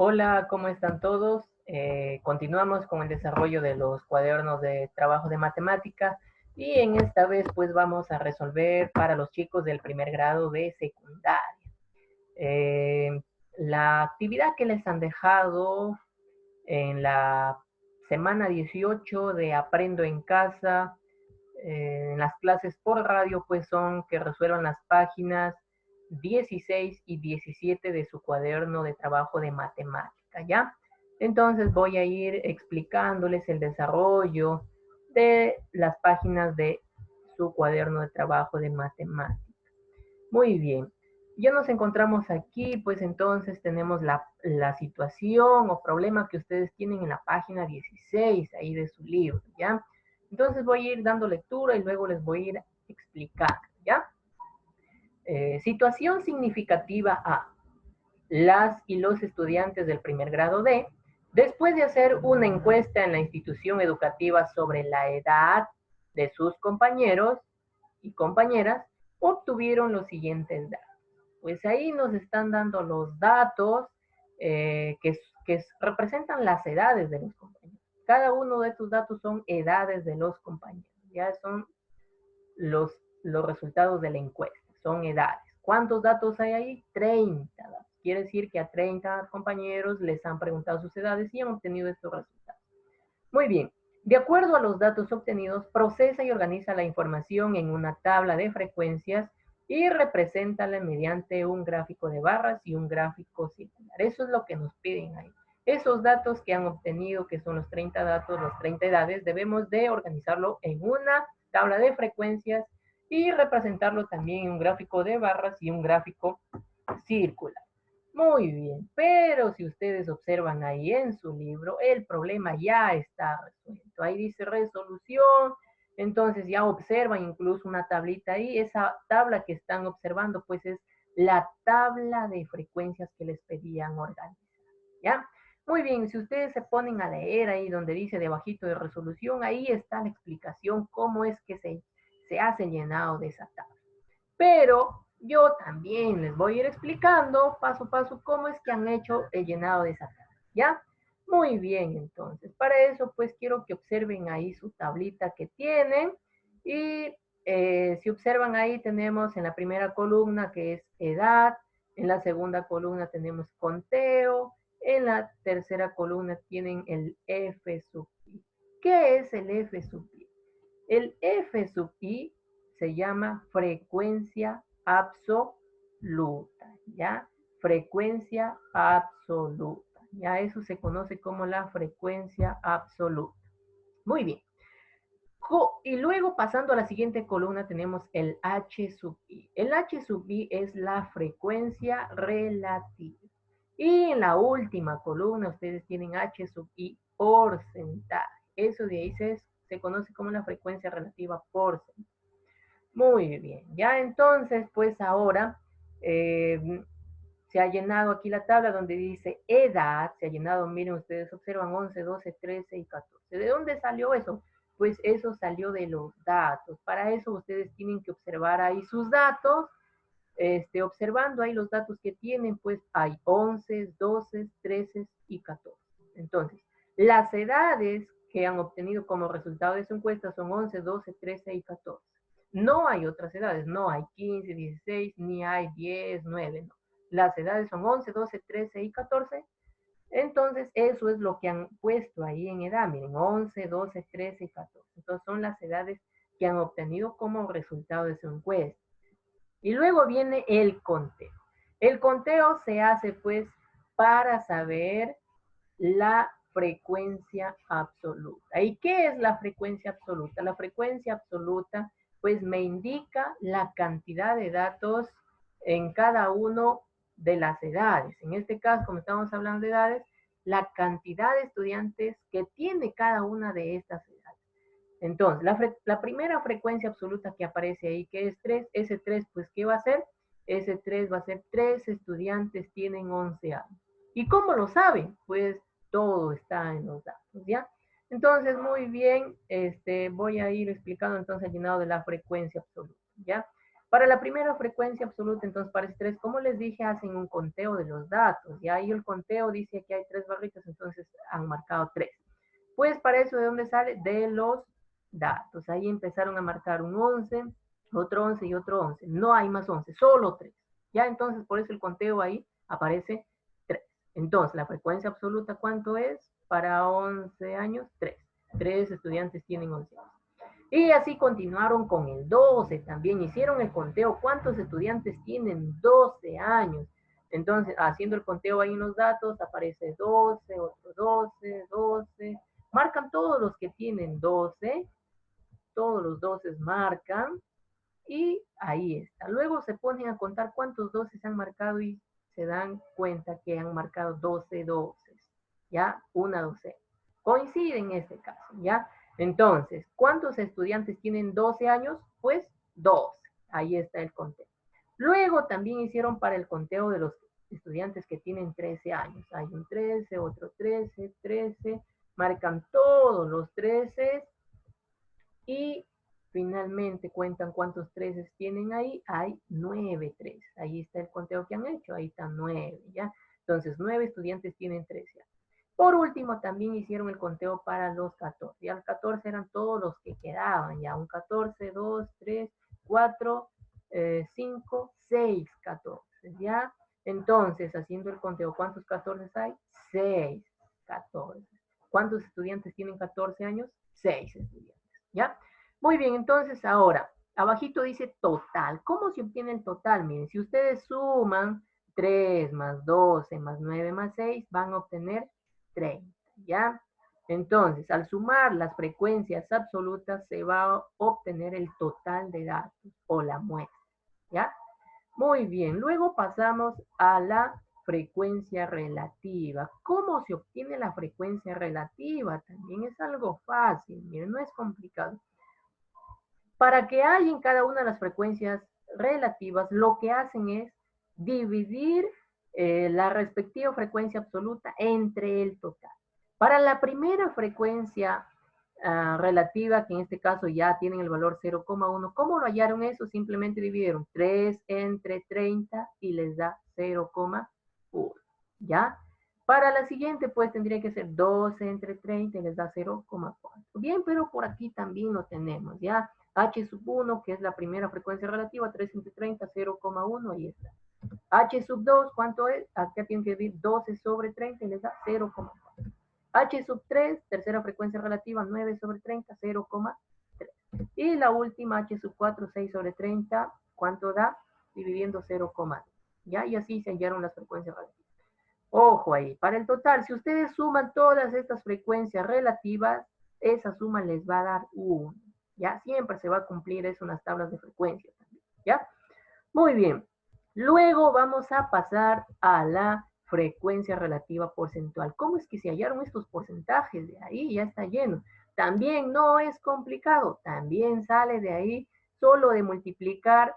Hola, ¿cómo están todos? Continuamos con el desarrollo de los cuadernos de trabajo de matemática y en esta vez pues vamos a resolver para los chicos del primer grado de secundaria. Eh, la actividad que les han dejado en la semana 18 de Aprendo en Casa, en las clases por radio, pues son que resuelvan las páginas 16 y 17 de su cuaderno de trabajo de matemática, ¿ya? Entonces voy a ir explicándoles el desarrollo de las páginas de su cuaderno de trabajo de matemática. Muy bien. Ya nos encontramos aquí, pues entonces tenemos la situación o problema que ustedes tienen en la página 16 ahí de su libro, ¿ya? Entonces voy a ir dando lectura y luego les voy a ir explicando, ¿ya? Situación significativa A. Las y los estudiantes del primer grado D, después de hacer una encuesta en la institución educativa sobre la edad de sus compañeros y compañeras, obtuvieron los siguientes datos. Pues ahí nos están dando los datos que representan las edades de los compañeros. Cada uno de estos datos son edades de los compañeros. Ya son los, los resultados de la encuesta, son edades. ¿Cuántos datos hay ahí? 30 datos. Quiere decir que a 30 compañeros les han preguntado sus edades y han obtenido estos resultados. Muy bien. De acuerdo a los datos obtenidos, procesa y organiza la información en una tabla de frecuencias y represéntala mediante un gráfico de barras y un gráfico circular. Eso es lo que nos piden ahí. Esos datos que han obtenido, que son los 30 datos, las 30 edades, debemos de organizarlo en una tabla de frecuencias y representarlo también en un gráfico de barras y un gráfico circular. Muy bien, pero si ustedes observan ahí en su libro, el problema ya está resuelto. Ahí dice resolución, entonces ya observan incluso una tablita ahí. Esa tabla que están observando, pues es la tabla de frecuencias que les pedían organizar, ¿ya? Muy bien, si ustedes se ponen a leer ahí donde dice debajito de resolución, ahí está la explicación cómo es que se hace el llenado de esa tabla. Pero yo también les voy a ir explicando paso a paso cómo es que han hecho el llenado de esa tabla, ¿ya? Muy bien, entonces, para eso pues quiero que observen ahí su tablita que tienen y si observan ahí tenemos en la primera columna que es edad, en la segunda columna tenemos conteo, en la tercera columna tienen el F sub I. ¿Qué es el F sub I? El F sub I se llama frecuencia absoluta, ¿ya? Frecuencia absoluta, ¿ya? Eso se conoce como la frecuencia absoluta. Muy bien. Y luego pasando a la siguiente columna tenemos el H sub I. El H sub I es la frecuencia relativa. Y en la última columna ustedes tienen H sub I porcentaje. Eso de ahí se conoce como la frecuencia relativa porcentaje. Muy bien, ya entonces, pues ahora se ha llenado aquí la tabla donde dice edad, se ha llenado, miren ustedes observan 11, 12, 13 y 14. ¿De dónde salió eso? Pues eso salió de los datos. Para eso ustedes tienen que observar ahí sus datos. Observando ahí los datos que tienen, pues hay 11, 12, 13 y 14. Entonces, las edades que han obtenido como resultado de su encuesta son 11, 12, 13 y 14. No hay otras edades, no hay 15, 16, ni hay 10, 9, no. Las edades son 11, 12, 13 y 14. Entonces, eso es lo que han puesto ahí en edad. Miren, 11, 12, 13 y 14. Entonces, son las edades que han obtenido como resultado de su encuesta. Y luego viene el conteo. El conteo se hace pues para saber la frecuencia absoluta. ¿Y qué es la frecuencia absoluta? La frecuencia absoluta pues me indica la cantidad de datos en cada uno de las edades. En este caso, como estamos hablando de edades, la cantidad de estudiantes que tiene cada una de estas edades. Entonces, la primera frecuencia absoluta que aparece ahí, que es 3, ese 3, pues, ¿qué va a ser? Ese 3 va a ser 3 estudiantes tienen 11 años. ¿Y cómo lo saben? Pues todo está en los datos, ¿ya? Entonces, muy bien, voy a ir explicando entonces el llenado de la frecuencia absoluta, ¿ya? Para la primera frecuencia absoluta, entonces para estrés, como les dije, hacen un conteo de los datos. Y ahí el conteo dice que hay 3 barritas, entonces han marcado 3. Pues para eso, ¿de dónde sale? De los datos. Ahí empezaron a marcar un 11, otro 11 y otro 11. No hay más 11, solo 3. Ya, entonces por eso el conteo ahí aparece 3. Entonces, la frecuencia absoluta, ¿cuánto es? Para 11 años, 3. 3 estudiantes tienen 11 años. Y así continuaron con el 12 también. Hicieron el conteo. ¿Cuántos estudiantes tienen 12 años? Entonces, haciendo el conteo ahí en los datos, aparece 12, otro 12, 12. Marcan todos los que tienen 12. Todos los 12 marcan. Y ahí está. Luego se ponen a contar cuántos 12 se han marcado y se dan cuenta que han marcado 12 12. ¿Ya? Una docena. Coincide en este caso, ¿ya? Entonces, ¿cuántos estudiantes tienen 12 años? Pues 12. Ahí está el conteo. Luego también hicieron para el conteo de los estudiantes que tienen 13 años. Hay un 13, otro 13, 13. Marcan todos los 13 y finalmente cuentan cuántos 13 tienen ahí. Hay 9 13. Ahí está el conteo que han hecho. Ahí están 9, ¿ya? Entonces, 9 estudiantes tienen 13 años. Por último, también hicieron el conteo para los 14. Ya los 14 eran todos los que quedaban. Ya un 14, 2, 3, 4, 5, 6, 14. ¿Ya? Entonces, haciendo el conteo, ¿cuántos 14 hay? 6, 14. ¿Cuántos estudiantes tienen 14 años? 6 estudiantes. ¿Ya? Muy bien, entonces ahora, abajito dice total. ¿Cómo se obtiene el total? Miren, si ustedes suman 3 más 12 más 9 más 6, van a obtener 30, ¿ya? Entonces, al sumar las frecuencias absolutas, se va a obtener el total de datos o la muestra, ¿ya? Muy bien, luego pasamos a la frecuencia relativa. ¿Cómo se obtiene la frecuencia relativa? También es algo fácil, miren, no es complicado. Para que haya en cada una de las frecuencias relativas, lo que hacen es dividir la respectiva frecuencia absoluta entre el total. Para la primera frecuencia relativa, que en este caso ya tienen el valor 0,1, ¿cómo lo hallaron eso? Simplemente dividieron 3 entre 30 y les da 0,1, ¿ya? Para la siguiente, pues tendría que ser 12 entre 30 y les da 0,4. Bien, pero por aquí también lo tenemos, ¿ya? H sub 1, que es la primera frecuencia relativa, 3 entre 30, 0,1, ahí está. H sub 2, ¿cuánto es? Acá tienen que dividir 12 sobre 30 y les da 0,4. H sub 3, tercera frecuencia relativa, 9 sobre 30, 0,3. Y la última, H sub 4, 6 sobre 30, ¿cuánto da? Dividiendo 0,2. ¿Ya? Y así se hallaron las frecuencias relativas. Ojo ahí, para el total, si ustedes suman todas estas frecuencias relativas, esa suma les va a dar 1. ¿Ya? Siempre se va a cumplir eso en las tablas de frecuencia también, ¿ya? Muy bien. Luego vamos a pasar a la frecuencia relativa porcentual. ¿Cómo es que se hallaron estos porcentajes? De ahí ya está lleno. También no es complicado. También sale de ahí solo de multiplicar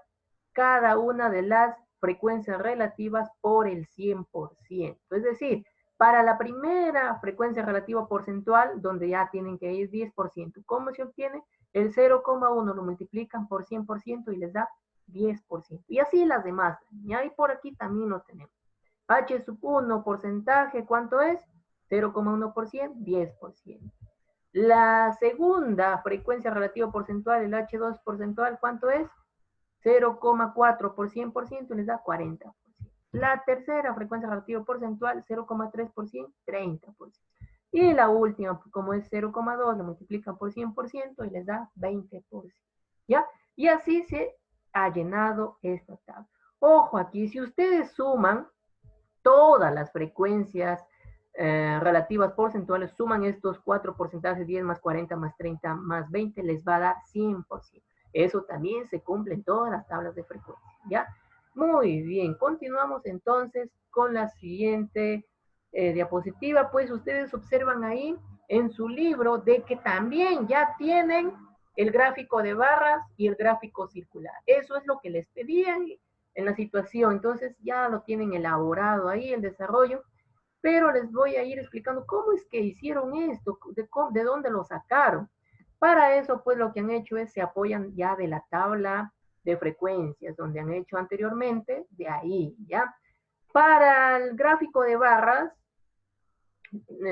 cada una de las frecuencias relativas por el 100%. Es decir, para la primera frecuencia relativa porcentual, donde ya tienen que ir 10%, ¿cómo se obtiene? El 0,1 lo multiplican por 100% y les da 10%. Y así las demás. Y ahí por aquí también lo tenemos. H sub 1 porcentaje, ¿cuánto es? 0,1%, 10%. La segunda frecuencia relativa porcentual, el H2 porcentual, ¿cuánto es? 0,4 por 100% les da 40%. La tercera frecuencia relativa porcentual, 0,3%, 30%. Y la última, como es 0,2, lo multiplican por 100% y les da 20%. ¿Ya? Y así se ha llenado esta tabla. Ojo aquí, si ustedes suman todas las frecuencias relativas porcentuales, suman estos 4 porcentajes, 10 más 40 más 30 más 20, les va a dar 100%. Eso también se cumple en todas las tablas de frecuencia, ¿ya? Muy bien, continuamos entonces con la siguiente diapositiva. Pues ustedes observan ahí en su libro de que también ya tienen el gráfico de barras y el gráfico circular. Eso es lo que les pedían en la situación. Entonces ya lo tienen elaborado ahí, el desarrollo. Pero les voy a ir explicando cómo es que hicieron esto, de dónde lo sacaron. Para eso, pues lo que han hecho es se apoyan ya de la tabla de frecuencias donde han hecho anteriormente, de ahí, ¿ya? Para el gráfico de barras,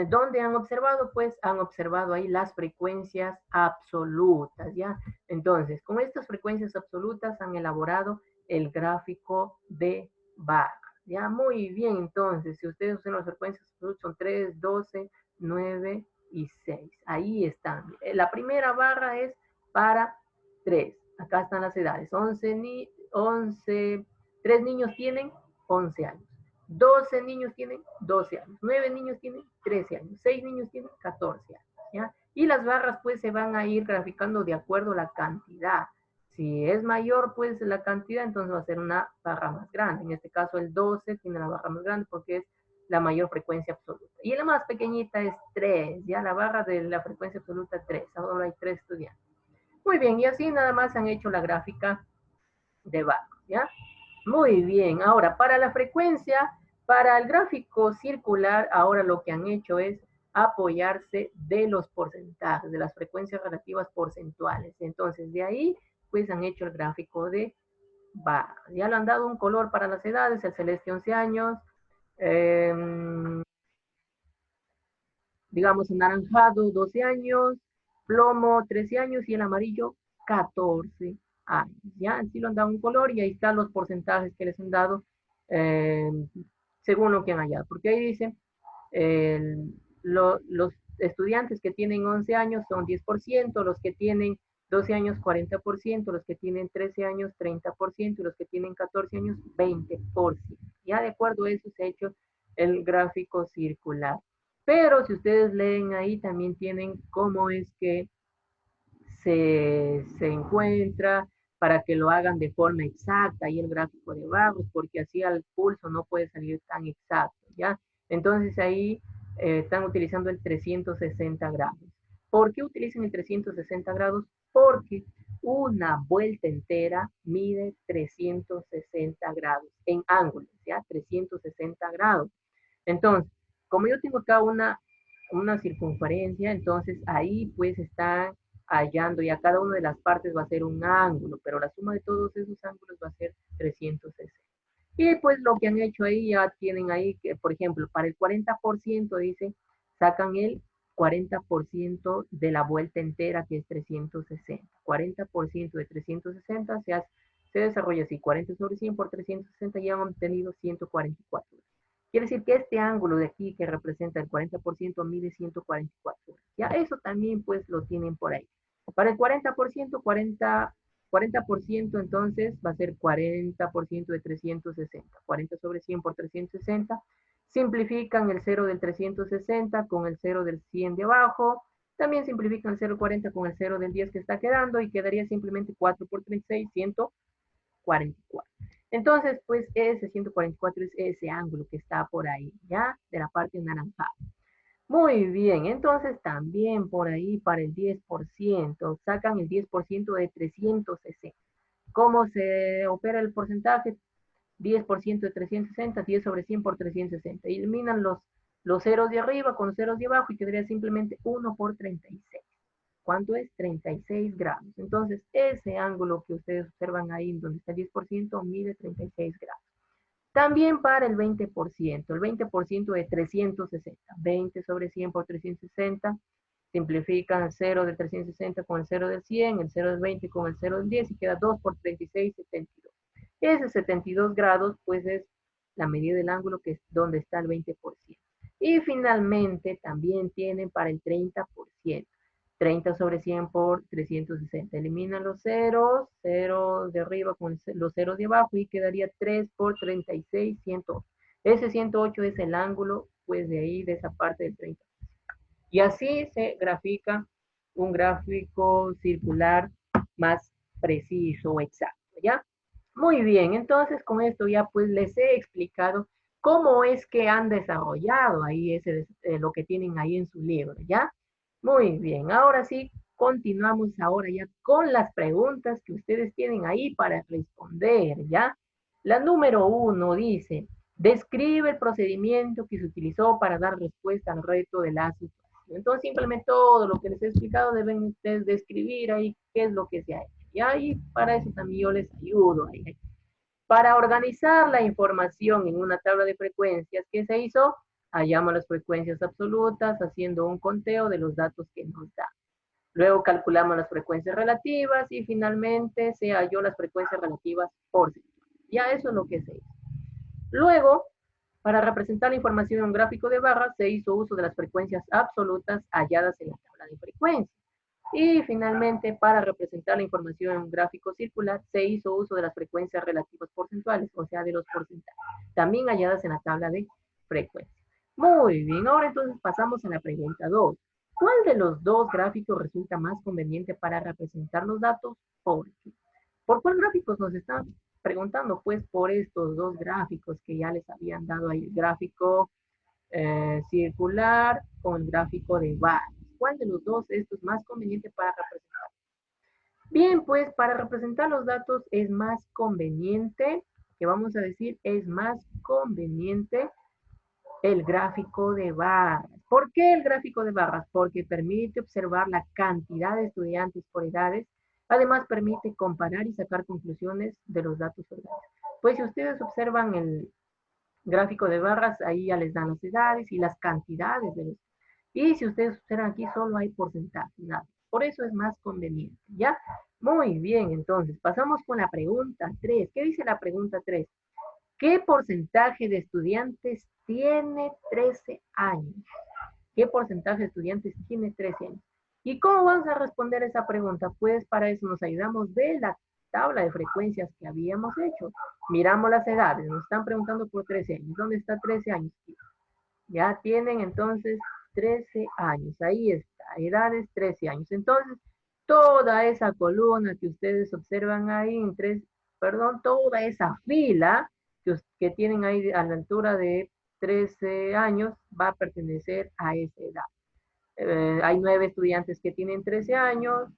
¿dónde han observado? Pues han observado ahí las frecuencias absolutas, ¿ya? Entonces, con estas frecuencias absolutas han elaborado el gráfico de barras, ¿ya? Muy bien, entonces, si ustedes usan las frecuencias absolutas, son 3, 12, 9 y 6. Ahí están. La primera barra es para 3. Acá están las edades. 11, 3 niños tienen 11 años. 12 niños tienen 12 años, 9 niños tienen 13 años, 6 niños tienen 14 años, ¿ya? Y las barras pues se van a ir graficando de acuerdo a la cantidad. Si es mayor pues la cantidad, entonces va a ser una barra más grande. En este caso el 12 tiene la barra más grande porque es la mayor frecuencia absoluta. Y la más pequeñita es 3, ya la barra de la frecuencia absoluta 3. Ahora hay 3 estudiantes. Muy bien, y así nada más han hecho la gráfica de barras, ¿ya? Muy bien, ahora para la frecuencia, para el gráfico circular, ahora lo que han hecho es apoyarse de los porcentajes, de las frecuencias relativas porcentuales. Entonces, de ahí, pues han hecho el gráfico de barras. Ya le han dado un color para las edades, el celeste 11 años, digamos anaranjado 12 años, plomo 13 años y el amarillo 14 años. Ya, así lo han dado un color y ahí están los porcentajes que les han dado eh, según lo que han hallado. Porque ahí dicen, los estudiantes que tienen 11 años son 10%, los que tienen 12 años 40%, los que tienen 13 años 30% y los que tienen 14 años 20%. Ya de acuerdo a eso se ha hecho el gráfico circular. Pero si ustedes leen ahí también tienen cómo es que se encuentra para que lo hagan de forma exacta y el gráfico de barros, porque así al pulso no puede salir tan exacto, ¿ya? Entonces ahí están utilizando el 360 grados. ¿Por qué utilizan el 360 grados? Porque una vuelta entera mide 360 grados en ángulos, ¿ya? 360 grados. Entonces, como yo tengo acá una circunferencia, entonces ahí pues está hallando y a cada una de las partes va a ser un ángulo, pero la suma de todos esos ángulos va a ser 360. Y pues lo que han hecho ahí, ya tienen ahí que, por ejemplo, para el 40% dice, sacan el 40% de la vuelta entera, que es 360. 40% de 360 se desarrolla así, 40 sobre 100 por 360 ya han obtenido 144. Quiere decir que este ángulo de aquí que representa el 40% mide 144. Ya eso también pues lo tienen por ahí. Para el 40%, 40% entonces va a ser 40% de 360. 40 sobre 100 por 360. Simplifican el 0 del 360 con el 0 del 100 de abajo. También simplifican el 0,40 con el 0 del 10 que está quedando y quedaría simplemente 4 por 36, 144. Entonces, pues ese 144 es ese ángulo que está por ahí, ¿ya? De la parte anaranjada. Muy bien, entonces también por ahí para el 10%, sacan el 10% de 360. ¿Cómo se opera el porcentaje? 10% de 360, 10 sobre 100 por 360. Eliminan los ceros de arriba con los ceros de abajo y quedaría simplemente 1 por 36. ¿Cuánto es? 36 grados. Entonces, ese ángulo que ustedes observan ahí, donde está el 10%, mide 36 grados. También para el 20%, el 20% de 360, 20 sobre 100 por 360, simplifican el 0 del 360 con el 0 del 100, el 0 del 20 con el 0 del 10 y queda 2 por 36, 72. Ese 72 grados, pues es la medida del ángulo que es donde está el 20%. Y finalmente también tienen para el 30%. 30 sobre 100 por 360. Eliminan los ceros, ceros de arriba con los ceros de abajo y quedaría 3 por 36, 108. Ese 108 es el ángulo, pues de ahí, de esa parte del 30. Y así se grafica un gráfico circular más preciso, exacto, ¿ya? Muy bien, entonces con esto ya pues les he explicado cómo es que han desarrollado ahí lo que tienen ahí en su libro, ¿ya? Muy bien, ahora sí, continuamos ahora ya con las preguntas que ustedes tienen ahí para responder, ¿ya? La número 1 dice, describe el procedimiento que se utilizó para dar respuesta al reto de la situación. Entonces, simplemente todo lo que les he explicado deben ustedes describir ahí qué es lo que se ha hecho. Y ahí para eso también yo les ayudo. Ahí. Para organizar la información en una tabla de frecuencias, ¿qué se hizo? Hallamos las frecuencias absolutas haciendo un conteo de los datos que nos da. Luego calculamos las frecuencias relativas y finalmente se halló las frecuencias relativas por sector. Ya eso es lo que se hizo. Luego, para representar la información en un gráfico de barras, se hizo uso de las frecuencias absolutas halladas en la tabla de frecuencias. Y finalmente, para representar la información en un gráfico circular, se hizo uso de las frecuencias relativas porcentuales, o sea, de los porcentajes, también halladas en la tabla de frecuencias. Muy bien, ahora entonces pasamos a la pregunta 2. ¿Cuál de los dos gráficos resulta más conveniente para representar los datos? ¿Por qué? ¿Por cuál gráficos nos están preguntando? Pues por estos dos gráficos que ya les habían dado ahí, el gráfico circular con el gráfico de barras. ¿Cuál de los dos esto es más conveniente para representar? Bien, pues para representar los datos es más conveniente, que vamos a decir, es más conveniente el gráfico de barras. ¿Por qué el gráfico de barras? Porque permite observar la cantidad de estudiantes por edades. Además, permite comparar y sacar conclusiones de los datos orgánicos. Pues si ustedes observan el gráfico de barras, ahí ya les dan las edades y las cantidades de los. Y si ustedes observan aquí, solo hay porcentaje, nada. Por eso es más conveniente, ¿ya? Muy bien, entonces, pasamos con la pregunta 3. ¿Qué dice la pregunta 3? ¿Qué porcentaje de estudiantes tiene 13 años? ¿Qué porcentaje de estudiantes tiene 13 años? ¿Y cómo vamos a responder esa pregunta? Pues para eso nos ayudamos de la tabla de frecuencias que habíamos hecho. Miramos las edades, nos están preguntando por 13 años. ¿Dónde está 13 años? Ya tienen entonces 13 años. Ahí está, edades 13 años. Entonces, toda esa columna que ustedes observan ahí, toda esa fila que tienen ahí a la altura de 13 años va a pertenecer a esa edad. Hay 9 estudiantes que tienen 13 años,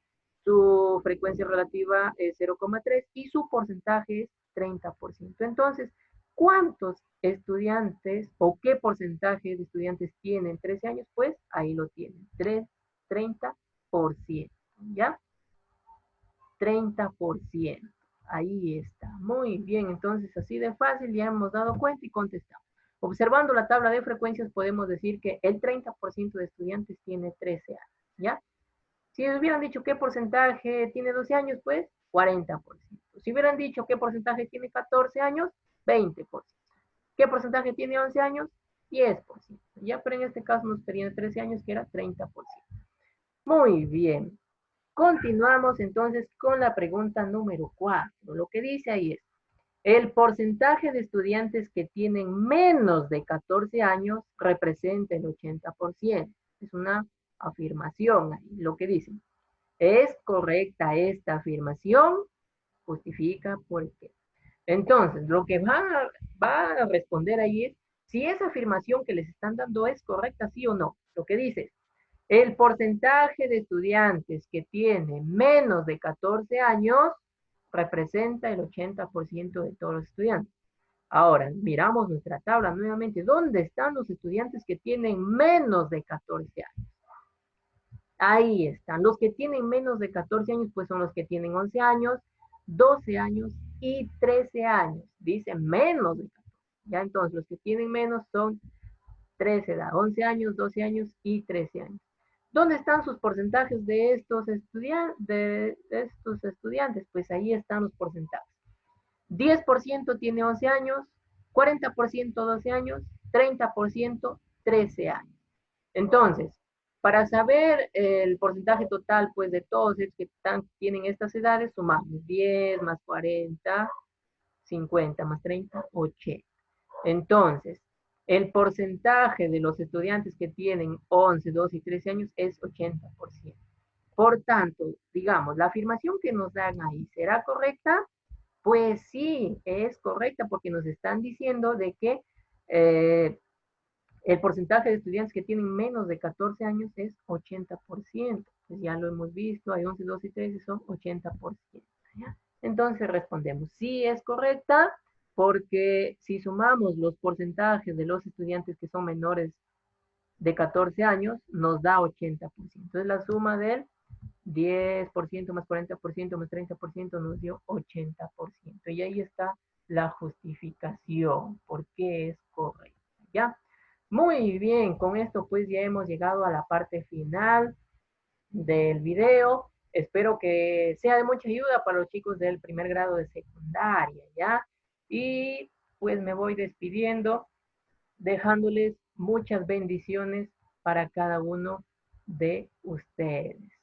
su frecuencia relativa es 0,3 y su porcentaje es 30%. Entonces, ¿cuántos estudiantes o qué porcentaje de estudiantes tienen 13 años? Pues ahí lo tienen, 30%, ¿ya? 30%. Ahí está. Muy bien, entonces así de fácil ya hemos dado cuenta y contestamos. Observando la tabla de frecuencias podemos decir que el 30% de estudiantes tiene 13 años, ¿ya? Si hubieran dicho qué porcentaje tiene 12 años, pues 40%. Si hubieran dicho qué porcentaje tiene 14 años, 20%. ¿Qué porcentaje tiene 11 años? 10%. Ya, pero en este caso nos pedían 13 años, que era 30%. Muy bien. Continuamos entonces con la pregunta número 4. Lo que dice ahí es, el porcentaje de estudiantes que tienen menos de 14 años representa el 80%. Es una afirmación ahí, lo que dicen. ¿Es correcta esta afirmación? Justifica por qué. Entonces, lo que va a responder ahí es si esa afirmación que les están dando es correcta, sí o no. Lo que dice, el porcentaje de estudiantes que tiene menos de 14 años representa el 80% de todos los estudiantes. Ahora, miramos nuestra tabla nuevamente. ¿Dónde están los estudiantes que tienen menos de 14 años? Ahí están. Los que tienen menos de 14 años, pues son los que tienen 11 años, 12 años y 13 años. Dice menos de 14. Ya entonces, los que tienen menos son 13 edad, 11 años, 12 años y 13 años. ¿Dónde están sus porcentajes de estos estudiantes? Pues ahí están los porcentajes. 10% tiene 11 años, 40% 12 años, 30% 13 años. Entonces, para saber el porcentaje total, pues de todos los que tienen estas edades, sumamos 10 más 40, 50 más 30, 80. Entonces, el porcentaje de los estudiantes que tienen 11, 12 y 13 años es 80%. Por tanto, digamos, la afirmación que nos dan ahí, ¿será correcta? Pues sí, es correcta porque nos están diciendo de que el porcentaje de estudiantes que tienen menos de 14 años es 80%. Pues ya lo hemos visto, hay 11, 12 y 13, son 80%. ¿Ya? Entonces respondemos, sí es correcta, porque si sumamos los porcentajes de los estudiantes que son menores de 14 años, nos da 80%. Entonces la suma del 10% más 40% más 30% nos dio 80%. Y ahí está la justificación, por qué es correcto. ¿Ya? Muy bien, con esto pues ya hemos llegado a la parte final del video. Espero que sea de mucha ayuda para los chicos del primer grado de secundaria, ¿ya? Y pues me voy despidiendo, dejándoles muchas bendiciones para cada uno de ustedes.